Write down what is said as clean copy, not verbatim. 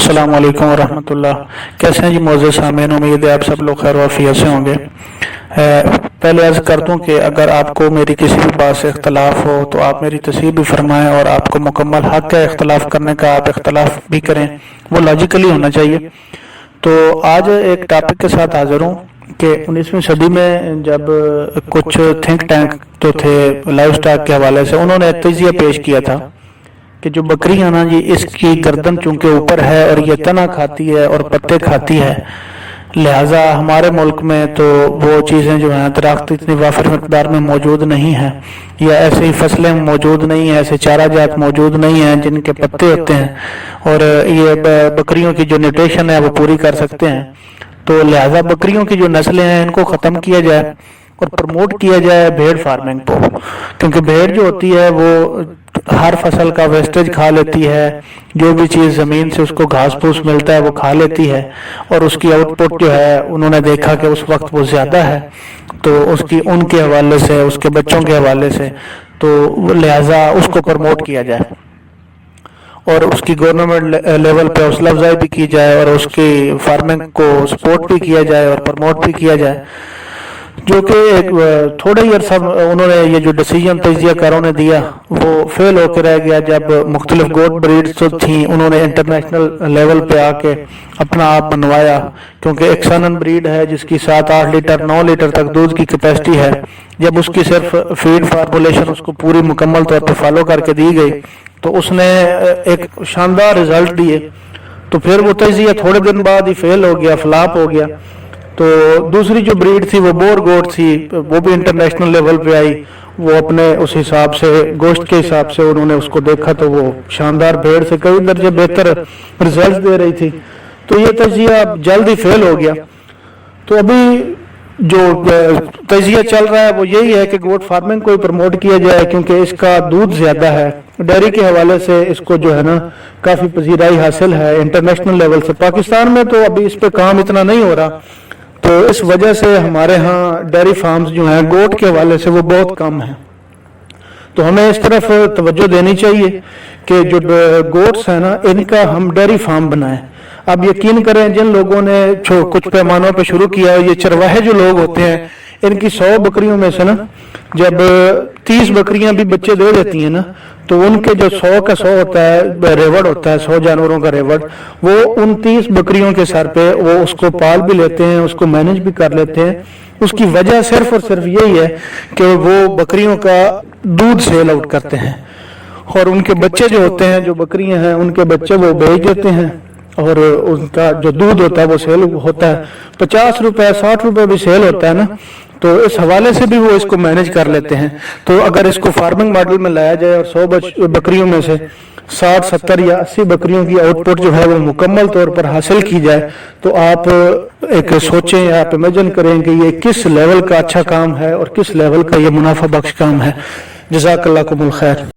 السلام علیکم ورحمۃ اللہ۔ کیسے ہیں جی معزز سامعین؟ امید ہے آپ سب لوگ خیر و عافیت سے ہوں گے۔ پہلے عرض کر دوں کہ اگر آپ کو میری کسی بھی بات سے اختلاف ہو تو آپ میری تصحیح بھی فرمائیں، اور آپ کو مکمل حق ہے اختلاف کرنے کا، آپ اختلاف بھی کریں، وہ لاجیکلی ہونا چاہیے۔ تو آج ایک ٹاپک کے ساتھ حاضر ہوں کہ 19ویں صدی میں جب کچھ تھنک ٹینک جو تھے لائف سٹاک کے حوالے سے، انہوں نے ایک تجزیہ پیش کیا تھا کہ جو بکری ہے نا جی، اس کی گردن چونکہ اوپر ہے اور یہ تنا کھاتی ہے اور پتے کھاتی ہے، لہٰذا ہمارے ملک میں تو وہ چیزیں جو ہیں درخت اتنی وافر مقدار میں موجود نہیں ہیں، یا ایسی فصلیں موجود نہیں ہیں، ایسے چارہ جات موجود نہیں ہیں جن کے پتے ہوتے ہیں اور یہ بکریوں کی جو نیوٹریشن ہے وہ پوری کر سکتے ہیں۔ تو لہٰذا بکریوں کی جو نسلیں ہیں ان کو ختم کیا جائے اور پروموٹ کیا جائے بھیڑ فارمنگ کو، کیونکہ بھیڑ جو ہوتی ہے وہ ہر فصل کا ویسٹیج کھا لیتی ہے، جو بھی چیز زمین سے اس کو گھاس پھوس ملتا ہے وہ کھا لیتی ہے، اور اس کی آؤٹ پٹ جو ہے انہوں نے دیکھا کہ اس وقت وہ زیادہ ہے، تو اس کی ان کے حوالے سے، اس کے بچوں کے حوالے سے، تو لہٰذا اس کو پروموٹ کیا جائے اور اس کی گورنمنٹ لیول پہ حوصلہ افزائی بھی کی جائے اور اس کی فارمنگ کو سپورٹ بھی کیا جائے اور پروموٹ بھی کیا جائے، جو کہ ایک تھوڑا ہی عرصہ انہوں نے یہ جو ڈیسیجن تجزیہ کاروں نے دیا وہ فیل ہو کے رہ گیا۔ جب مختلف گوٹ بریڈز جو تھیں انہوں نے انٹرنیشنل لیول پہ آ کے اپنا آپ بنوایا، کیونکہ ایک سنن بریڈ ہے جس کی 7-8 لیٹر 9 لیٹر تک دودھ کی کیپیسٹی ہے، جب اس کی صرف فیڈ فارمولیشن اس کو پوری مکمل طور پہ فالو کر کے دی گئی تو اس نے ایک شاندار رزلٹ دیے، تو پھر وہ تجزیہ تھوڑے دن بعد ہی فیل ہو گیا، فلاپ ہو گیا۔ تو دوسری جو بریڈ تھی وہ بور گوٹ تھی، وہ بھی انٹرنیشنل لیول پہ آئی، وہ اپنے اس حساب سے گوشت کے حساب سے انہوں نے اس کو دیکھا تو وہ شاندار بھیڑ سے کئی درجے بہتر رزلٹ دے رہی تھی، تو یہ تجزیہ جلد ہی فیل ہو گیا۔ تو ابھی جو تجزیہ چل رہا ہے وہ یہی ہے کہ گوٹ فارمنگ کو ہی پروموٹ کیا جائے، کیونکہ اس کا دودھ زیادہ ہے، ڈیری کے حوالے سے اس کو جو ہے نا کافی پذیرائی حاصل ہے انٹرنیشنل لیول سے۔ پاکستان میں تو ابھی اس پہ کام اتنا نہیں ہو رہا، تو اس وجہ سے ہمارے ہاں ڈیری فارمز جو ہیں گوٹ کے حوالے سے وہ بہت کم ہیں، تو ہمیں اس طرف توجہ دینی چاہیے کہ جو گوٹس ہیں نا ان کا ہم ڈیری فارم بنائیں۔ اب یقین کریں جن لوگوں نے کچھ پیمانوں پہ شروع کیا ہے، یہ چرواہے جو لوگ ہوتے ہیں، ان کی 100 بکریوں میں سے نا جب 30 بکریاں بھی بچے دے دیتی ہیں نا تو ان کے جو 100 کا 100 ہوتا ہے ریوڑ ہوتا ہے، 100 جانوروں کا ریوڑ، وہ ان 30 بکریوں کے سر پہ وہ اس کو پال بھی لیتے ہیں، اس کو مینج بھی کر لیتے ہیں۔ اس کی وجہ صرف اور صرف یہی ہے کہ وہ بکریوں کا دودھ سیل آؤٹ کرتے ہیں، اور ان کے بچے جو ہوتے ہیں، جو بکریاں ہیں ان کے بچے وہ بیچ دیتے ہیں، اور ان کا جو دودھ ہوتا ہے وہ سیل ہوتا ہے، 50 روپے 60 روپے بھی سیل ہوتا ہے نا، تو اس حوالے سے بھی وہ اس کو مینج کر لیتے ہیں۔ تو اگر اس کو فارمنگ ماڈل میں لایا جائے اور 100 بکریوں میں سے 60 70 یا 80 بکریوں کی آؤٹ پٹ جو ہے وہ مکمل طور پر حاصل کی جائے، تو آپ ایک سوچیں، آپ امیجن کریں کہ یہ کس لیول کا اچھا کام ہے اور کس لیول کا یہ منافع بخش کام ہے۔ جزاک اللہ کم الخیر۔